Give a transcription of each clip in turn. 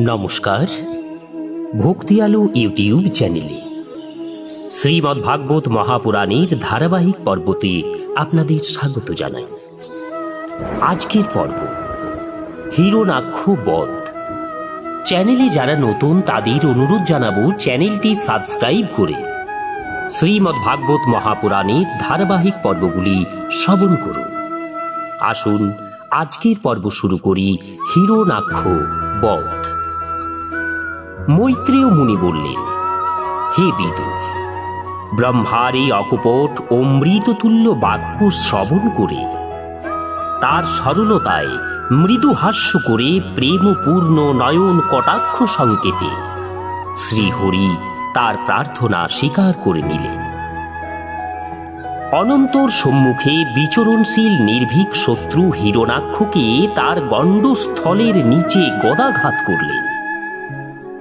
নমস্কার, ভক্তি আলো ইউটিউব চ্যানেলে শ্রীমদ্ভাগবত মহাপুরাণের ধারাবাহিক পর্বতে আপনাদের স্বাগত জানাই। আজকের পর্ব হিরণ্যাক্ষ বধ। চ্যানেলে যারা নতুন তাদের অনুরোধ জানাবো চ্যানেলটি সাবস্ক্রাইব করে শ্রীমদ্ভাগবত মহাপুরাণের ধারাবাহিক পর্বগুলি শ্রবণ করুন। আসুন আজকের পর্ব শুরু করি। হিরণ্যাক্ষ বধ। মৈত্রেয় মুনি বললেন, হে বিদুর, ব্রহ্মার এই অকপট অমৃততুল্য বাক্য শ্রবণ করে তার সরলতায় মৃদু হাস্য করে প্রেমপূর্ণ নয়ন কটাক্ষ সংকেতে শ্রীহরি তার প্রার্থনা স্বীকার করে নিলেন। অনন্তর সম্মুখে বিচরণশীল নির্ভীক শত্রু হিরণ্যাক্ষকে তার গণ্ডস্থলের নিচে গদাঘাত করলেন।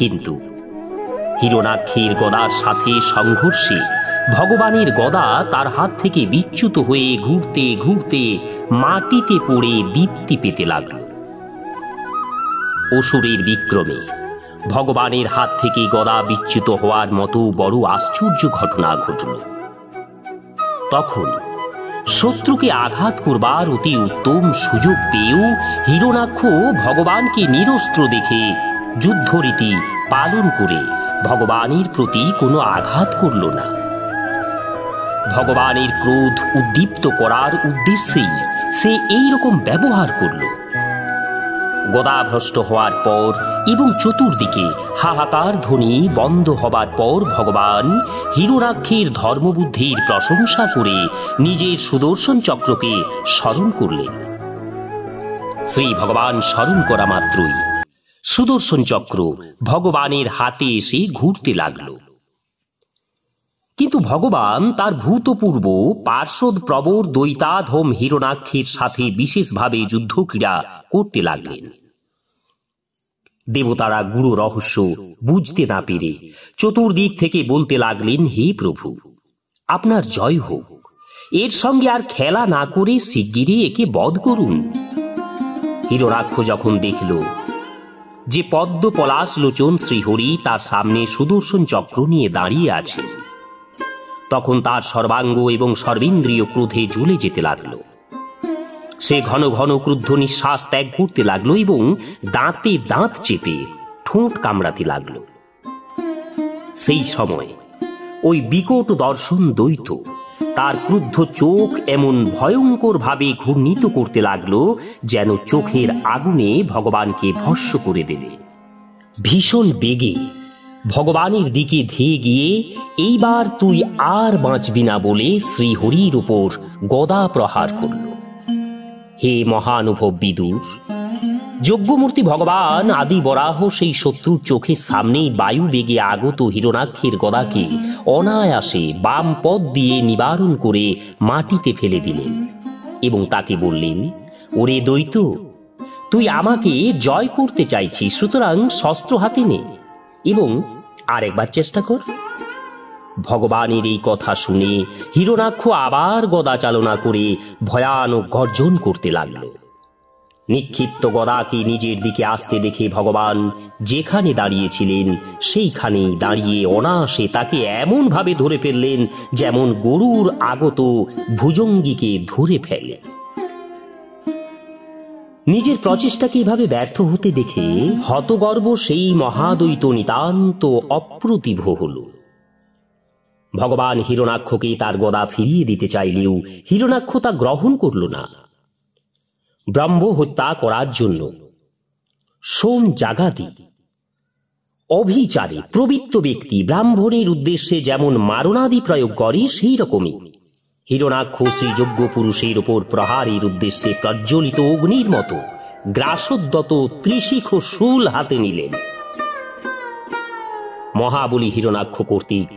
কিন্তু হিরণ্যাক্ষের গদার সাথে সংঘর্ষে ভগবানের গদা তার হাত থেকে বিচ্যুত হয়ে ঘুরতে ঘুরতে মাটিতে পড়ে দীপ্তি পেতে লাগল। অসুরের বিক্রমে ভগবানের হাত থেকে গদা বিচ্যুত হওয়ার মতো বড় আশ্চর্য ঘটনা ঘটল। তখন শত্রুকে আঘাত করবার অতি উত্তম সুযোগ পেয়েও হিরণ্যাক্ষ ভগবানকে নিরস্ত্র দেখে যুদ্ধরীতি পালন করে ভগবানের প্রতি কোনো আঘাত করল না। ভগবানের ক্রোধ উদ্দীপ্ত করার উদ্দেশ্যেই সে এই রকম ব্যবহার করল। গদাভ্রষ্ট হওয়ার পর এবং চতুর্দিকে হাহাকার ধ্বনি বন্ধ হবার পর ভগবান হিরণ্যাক্ষের ধর্মবুদ্ধির প্রশংসা করে নিজের সুদর্শন চক্রকে স্মরণ করলেন। শ্রী ভগবান স্মরণ করা মাত্রই সুদর্শন চক্র ভগবানের হাতে এসে ঘুরতে লাগল। কিন্তু ভগবান তার ভূতপূর্ব পার্শ্বদ প্রবর দৈতাধম হিরণ্যাক্ষের সাথে বিশেষভাবে যুদ্ধক্রীড়া করতে লাগলেন। দেবতারা গূঢ় রহস্য বুঝতে না পেরে চতুর্দিক থেকে বলতে লাগলেন, হে প্রভু, আপনার জয় হোক, এর সঙ্গে আর খেলা না করে শিগগিরই একে বধ করুন। হিরণ্যাক্ষ যখন দেখল যে পদ্ম পলাশ লোচন শ্রীহরি তার সামনে সুদর্শন চক্র নিয়ে দাঁড়িয়ে আছে, তখন তার সর্বাঙ্গ এবং সর্বেন্দ্রিয় ক্রোধে জ্বলে যেতে লাগল। সে ঘন ঘন ক্রুদ্ধ নিঃশ্বাস ত্যাগ করতে লাগলো এবং দাঁতে দাঁত চেপে ঠোঁট কামড়াতে লাগল। সেই সময় ওই বিকট দর্শন দ্বৈত তার ক্রুদ্ধ চোখ এমন ভয়ঙ্কর ভাবে ঘূর্ণিত করতে লাগলো যেন চোখের আগুনে ভগবানকে ভস্ম করে দেবে। ভীষণ বেগে ভগবানের দিকে ধেয়ে গিয়ে, এইবার তুই আর বাঁচবি না বলে শ্রীহরির উপর গদা প্রহার করল। হে মহানুভব বিদুর, যজ্ঞমূর্তি ভগবান আদি বরাহ সেই শত্রুর চোখের সামনেই বায়ু বেগে আগত হিরণ্যাক্ষের গদাকে অনায়াসে বাম পদ দিয়ে নিবারণ করে মাটিতে ফেলে দিলেন এবং তাকে বললেন, ওরে দৈত, তুই আমাকে জয় করতে চাইছিস, সুতরাং শস্ত্র হাতে নে এবং আরেকবার চেষ্টা কর। ভগবানের এই কথা শুনে হিরণ্যাক্ষ আবার গদা চালনা করে ভয়ানক গর্জন করতে লাগল। নিক্ষিপ্ত গদাকে নিজের দিকে আসতে দেখে ভগবান যেখানে দাঁড়িয়েছিলেন সেইখানেই দাঁড়িয়ে অনায়াসে তাকে এমন ভাবে ধরে ফেললেন যেমন গরুর আগত ভুজঙ্গীকে ধরে ফেলে। নিজের প্রচেষ্টাকে এভাবে ব্যর্থ হতে দেখে হতগর্ব সেই মহাদ্বৈত নিতান্ত অপ্রতিভ হল। ভগবান হিরণ্যাক্ষকে তার গদা ফিরিয়ে দিতে চাইলেও হিরণ্যাক্ষ তা গ্রহণ করল না। ব্রহ্ম হত্যা করার জন্য সোম জাগাদি অভিচারে প্রবৃত্ত ব্যক্তি ব্রাহ্মণের উদ্দেশ্যে যেমন মারণাদি প্রয়োগ করে, সেই রকমই হিরণ্যাক্ষ শ্রীযজ্ঞ পুরুষের ওপর প্রহারের উদ্দেশ্যে প্রজ্বলিত অগ্নির মতো গ্রাসোদ্যত ত্রিশিখ শূল হাতে নিলেন। মহাবলী হিরণ্যাক্ষ কর্তৃক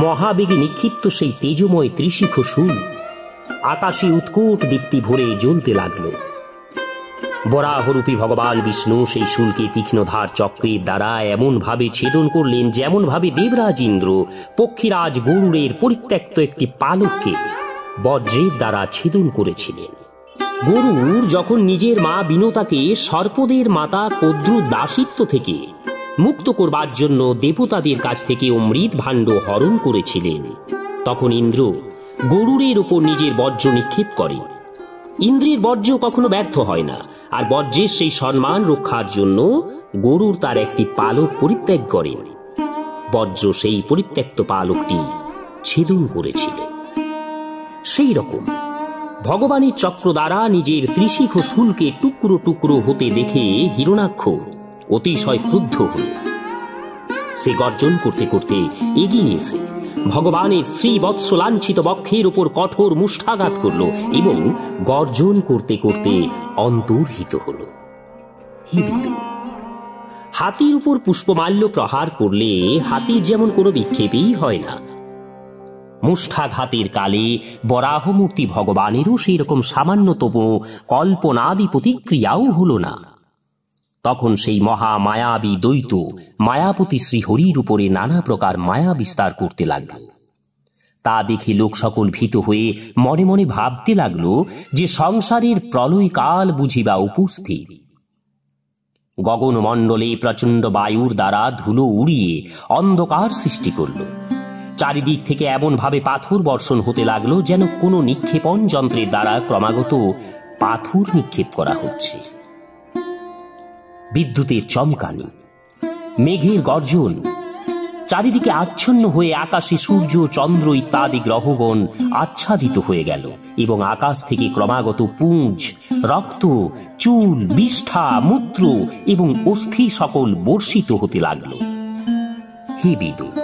মহাবেগে নিক্ষিপ্ত সেই তেজময় ত্রিশিখ শূল আকাশে উৎকট দীপ্তি ভরে জ্বলতে লাগল। বরাহরূপী ভগবান বিষ্ণু সেই শূলকে তীক্ষ্ণধার চক্রের দ্বারা এমন ভাবে ছেদন করলেন যেমন ভাবে দেবরাজ ইন্দ্র পক্ষীরাজ গরুড়ের পরিত্যক্ত একটি পালককে বজ্রের দ্বারা ছেদন করেছিলেন। গরুর যখন নিজের মা বিনতাকে সর্পদের মাতা কদ্রুর দাসিত্ব থেকে মুক্ত করবার জন্য দেবতাদের কাছ থেকে অমৃত ভাণ্ড হরণ করেছিলেন, তখন ইন্দ্র গরুরের উপর নিজের বর্জ্য নিক্ষেপ করেন। ইন্দ্রের বর্জ্য কখনো ব্যর্থ হয় না, আর বর্জ্যের সেই সম্মান রক্ষার জন্য গরুর তার একটি পালক পরিত্যাগ করেন। বর্জ্য সেই পরিত্যক্ত পালকটি ছেদন করেছিল। সেই রকম ভগবানের চক্র দ্বারা নিজের ত্রিশিখ শুলকে টুকরো টুকরো হতে দেখে হিরণাক্ষ অতিশয় ক্রুদ্ধ হল। সে গর্জন করতে করতে এগিয়ে এসে ভগবানের শ্রীবৎস লাঞ্ছিত বক্ষের উপর কঠোর মুষ্ঠাঘাত করল এবং গর্জন করতে করতে অন্তর্হিত হল। হে বিদুর, হাতির উপর পুষ্পমাল্য প্রহার করলে হাতির যেমন কোনো বিক্ষেপই হয় না, মুষ্ঠাঘাতের কালে বরাহমূর্তি ভগবানেরও সেই রকম সামান্যতম কল্পনাদি প্রতিক্রিয়াও হল না। তখন সেই মহা মায়াবী দ্বৈত মায়াপতি শ্রীহরির উপরে নানা প্রকার মায়া বিস্তার করতে লাগল। তা দেখে লোক সকল ভীত হয়ে মনে মনে ভাবতে লাগলো যে সংসারের প্রলয়কাল বুঝিবা উপস্থিত। গগনমণ্ডলে প্রচণ্ড বায়ুর দ্বারা ধুলো উড়িয়ে অন্ধকার সৃষ্টি করল। চারিদিক থেকে এমন ভাবে পাথর বর্ষণ হতে লাগলো যেন কোনো নিক্ষেপণ যন্ত্রের দ্বারা ক্রমাগত পাথর নিক্ষেপ করা হচ্ছে। বিদ্যুতের চমকানি, মেঘের গর্জন, চারিদিকে আচ্ছন্ন হয়ে আকাশে সূর্য চন্দ্র ইত্যাদি গ্রহগণ আচ্ছাদিত হয়ে গেল এবং আকাশ থেকে ক্রমাগত পুঁজ, রক্ত, চুল, বিষ্ঠা, মূত্র এবং অস্থি সকল বর্ষিত হতে লাগল। হে বিদুর,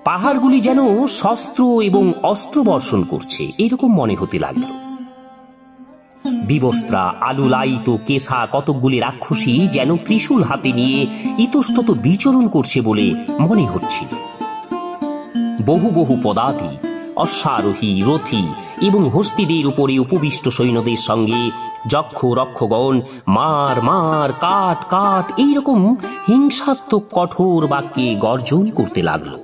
পাহাড়গুলি যেন শস্ত্র এবং অস্ত্র বর্ষণ করছে এরকম মনে হতে লাগল। বিবস্ত্রা আলুলায়িত কেশা কতকগুলি রাক্ষসী যেন ত্রিশূল হাতে নিয়ে ইতস্তত বিচরণ করছে বলে মনে হচ্ছিল। বহু বহু পদাতি, অশ্বারোহী, রথী এবং হস্তিদের উপরে উপবিষ্ট সৈন্যদের সঙ্গে যক্ষ রক্ষগণ মার মার, কাট কাট এইরকম হিংসাত্মক কঠোর বাক্যে গর্জন করতে লাগলো।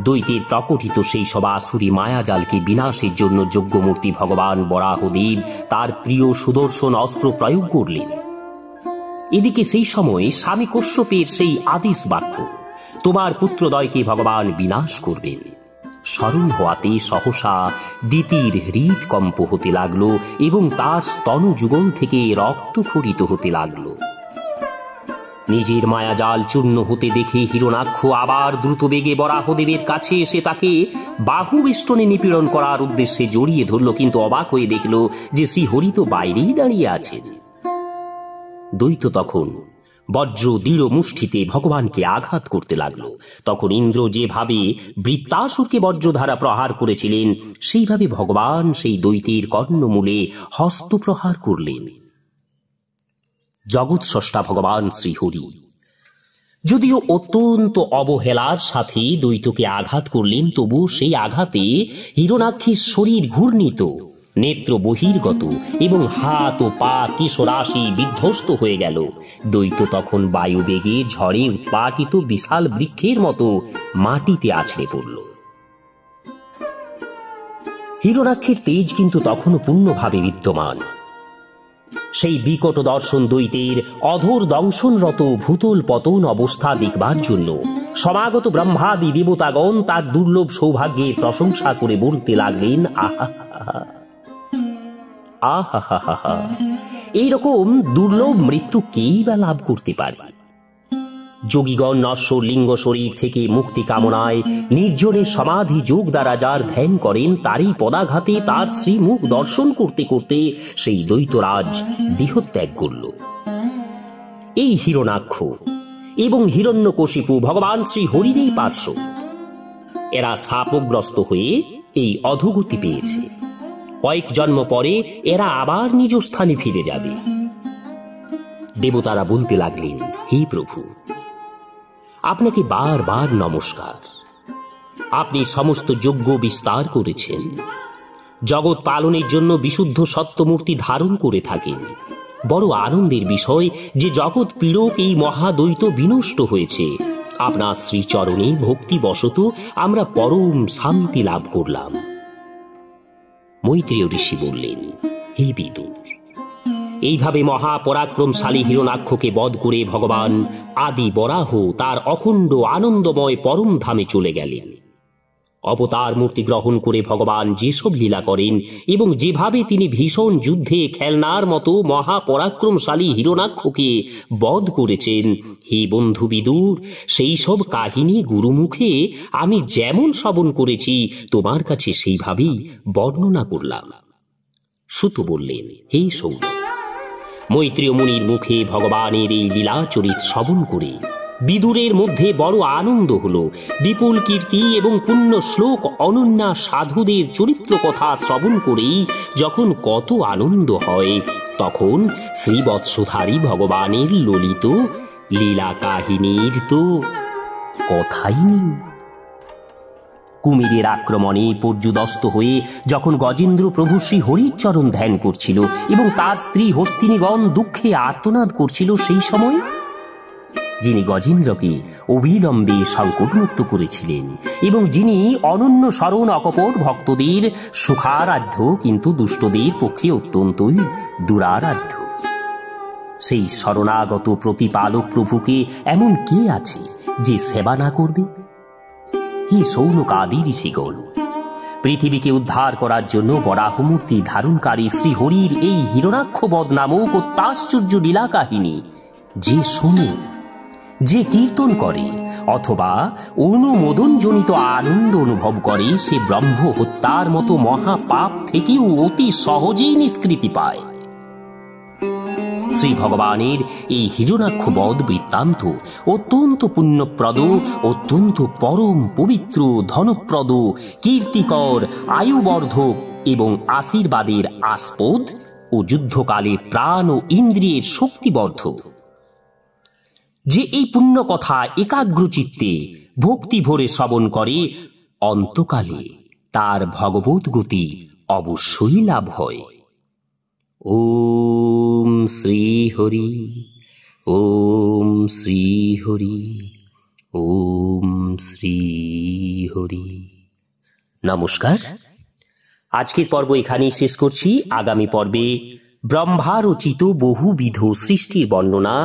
দ্বৈতের প্রকটিত সেই সব আসুরী মায়াজালকে বিনাশের জন্য যজ্ঞমূর্তি ভগবান বরাহদেব তার প্রিয় সুদর্শন অস্ত্র প্রয়োগ করলেন। এদিকে সেই সময় স্বামী কশ্যপের সেই আদেশ বাক্য, তোমার পুত্রদ্বয়কে ভগবান বিনাশ করবেন, স্মরণ হওয়াতে সহসা দিতির হৃদকম্প হতে লাগল এবং তার স্তন যুগল থেকে রক্ত খরিত হতে লাগল। নিজের মায়াজাল চূর্ণ হতে দেখে হিরণাক্ষ আবার দ্রুত বেগে বরাহদেবের কাছে এসে তাকে বাহু বেষ্টনে নিপীড়ন করার উদ্দেশ্যে জড়িয়ে ধরল, কিন্তু অবাক হয়ে দেখল যে শ্রীহরি তো বাইরেই দাঁড়িয়ে আছেন। দ্বৈত তখন বজ্র দৃঢ় মুষ্টিতে ভগবানকে আঘাত করতে লাগল। তখন ইন্দ্র যেভাবে বৃত্তাসুরকে বজ্রধারা প্রহার করেছিলেন সেইভাবে ভগবান সেই দ্বৈতের কর্ণমূলে হস্ত প্রহার করলেন। জগৎ স্রষ্টা ভগবান শ্রীহরি যদিও অত্যন্ত অবহেলার সাথে দ্বৈতকে আঘাত করলেন, তবু সেই আঘাতে হিরণাক্ষের শরীর ঘূর্ণিত, নেত্র বহির্গত এবং হাত ও পা কেশরাশি বিধ্বস্ত হয়ে গেল। দ্বৈত তখন বায়ুবেগে ঝড়ে উৎপাটিত বিশাল বৃক্ষের মতো মাটিতে আছড়ে পড়ল। হিরণাক্ষের তেজ কিন্তু তখনও পূর্ণভাবে বিদ্যমান। সেই বিকট দর্শন দ্বৈতের অধর দংশনরত ভূতল পতন অবস্থা দেখবার জন্য সমাগত ব্রহ্মাদি দেবতাগণ তার দুর্লভ সৌভাগ্যের প্রশংসা করে বলতে লাগলেন, আহা আহা হা হা, এইরকম দুর্লভ মৃত্যু কেই বা লাভ করতে পারে। যোগীগণ নশ্বর লিঙ্গ শরীর থেকে মুক্তি কামনায় নির্জনের সমাধি যোগ দ্বারা যার ধ্যান করেন, তারই পদাঘাতে তার শ্রীমুখ দর্শন করতে করতে সেই দ্বৈতরাজ দেহত্যাগ করল। এই হিরণাক্ষ এবং হিরণ্যকশিপু ভগবান শ্রী হরিরই পার্শ্ব, এরা শাপগ্রস্ত হয়ে এই অধোগতি পেয়েছে। কয়েক জন্ম পরে এরা আবার নিজ স্থানে ফিরে যাবে। দেবতারা বলতে লাগলেন, হে প্রভু, আপনাকে বারবার নমস্কার। আপনি সমস্ত যজ্ঞ বিস্তার করেছেন, জগৎ পালনের জন্য বিশুদ্ধ সত্যমূর্তি ধারণ করে থাকেন। বড় আনন্দের বিষয় যে জগৎ পীড়ক এই মহাদ্বৈত বিনষ্ট হয়েছে। আপনার শ্রীচরণে ভক্তিবশত আমরা পরম শান্তি লাভ করলাম। মৈত্রেয় ঋষি বললেন, হে বিদুর, এইভাবে মহাপরাক্রমশালী হিরণাক্ষকে বধ করে ভগবান আদি বরাহ তার অখণ্ড আনন্দময় পরম ধামে চলে গেলেন। অবতার মূর্তি গ্রহণ করে ভগবান যেসব লীলা করেন এবং যেভাবে তিনি ভীষণ যুদ্ধে খেলনার মতো মহাপরাক্রমশালী হিরণাক্ষকে বধ করেছেন, হে বন্ধু বিদুর, সেই সব কাহিনী গুরুমুখে আমি যেমন শ্রবণ করেছি তোমার কাছে সেইভাবেই বর্ণনা করলাম। সুত বললেন, হে সৌনক, মৈত্রেয় মুনির মুখে ভগবানের এই লীলাচরিত শ্রবণ করে বিদুরের মধ্যে বড় আনন্দ হল। বিপুল কীর্তি এবং পুণ্য শ্লোক অনন্যা সাধুদের চরিত্র কথা শ্রবণ করেই যখন কত আনন্দ হয়, তখন শ্রীবৎসধারী ভগবানের ললিত লীলা কাহিনীর তো কথাই নেই। কুমিরের আক্রমণে পর্যুদস্ত হয়ে যখন গজেন্দ্র প্রভু শ্রী হরির চরণ ধ্যান করছিল এবং তার স্ত্রী হস্তিনীগণ দুঃখে আর্তনাদ করছিল, সেই সময় যিনি গজেন্দ্রকে অবিলম্বে সংকটমুক্ত করেছিলেন এবং যিনি অনন্য শরণ অকপট ভক্তদের সুখারাধ্য কিন্তু দুষ্টদের পক্ষে অত্যন্তই দুরারাধ্য, সেই শরণাগত প্রতিপালক প্রভুকে এমন কে আছে যে সেবা না করবে? হে সৌনক আদি ঋষিগণ, পৃথিবীকে উদ্ধার করার জন্য বরাহমূর্তি ধারণকারী শ্রী হরির এই হিরণাক্ষ বধ নামক অত্যাশ্চর্য লীলা কাহিনী যে শোনে, যে কীর্তন করে অথবা অনুমোদনজনিত আনন্দ অনুভব করে, সে ব্রহ্ম হত্যার মতো মহাপাপ থেকেও অতি সহজেই নিষ্কৃতি পায়। শ্রী ভগবানের এই হিরণাক্ষ বধ বৃত্তান্ত অত্যন্ত পুণ্যপ্রদ, অত্যন্ত পরম পবিত্র, ধনপ্রদ, কীর্তিকর, আয়ুবর্ধক এবং আশীর্বাদের আস্পদ ও যুদ্ধকালে প্রাণ ও ইন্দ্রিয়ের শক্তিবর্ধক। যে এই পুণ্য কথা একাগ্রচিত্তে ভক্তি ভরে শ্রবণ করে, অন্তকালে তার ভগবৎ গতি অবশ্যই লাভ হয়। ওম শ্রী হরি, ওম শ্রী হরি, ওম শ্রী হরি। নমস্কার। আজকের পর্ব এখানেই শেষ করছি। আগামী পর্বে ব্রহ্মা রচিত বহুবিধ সৃষ্টির বর্ণনা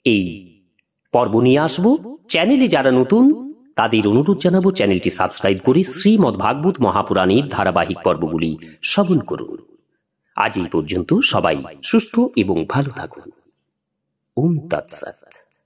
এই পর্ব নিয়ে আসব। চ্যানেলে যারা নতুন তাদের অনুরোধ জানাবো, চ্যানেলটি সাবস্ক্রাইব করে শ্রীমদ্ ভাগবত মহাপুরাণের ধারাবাহিক পর্বগুলি শ্রবণ করুন। আজ এই পর্যন্ত। সবাই সুস্থ এবং ভালো থাকুন। ওম তৎসৎ।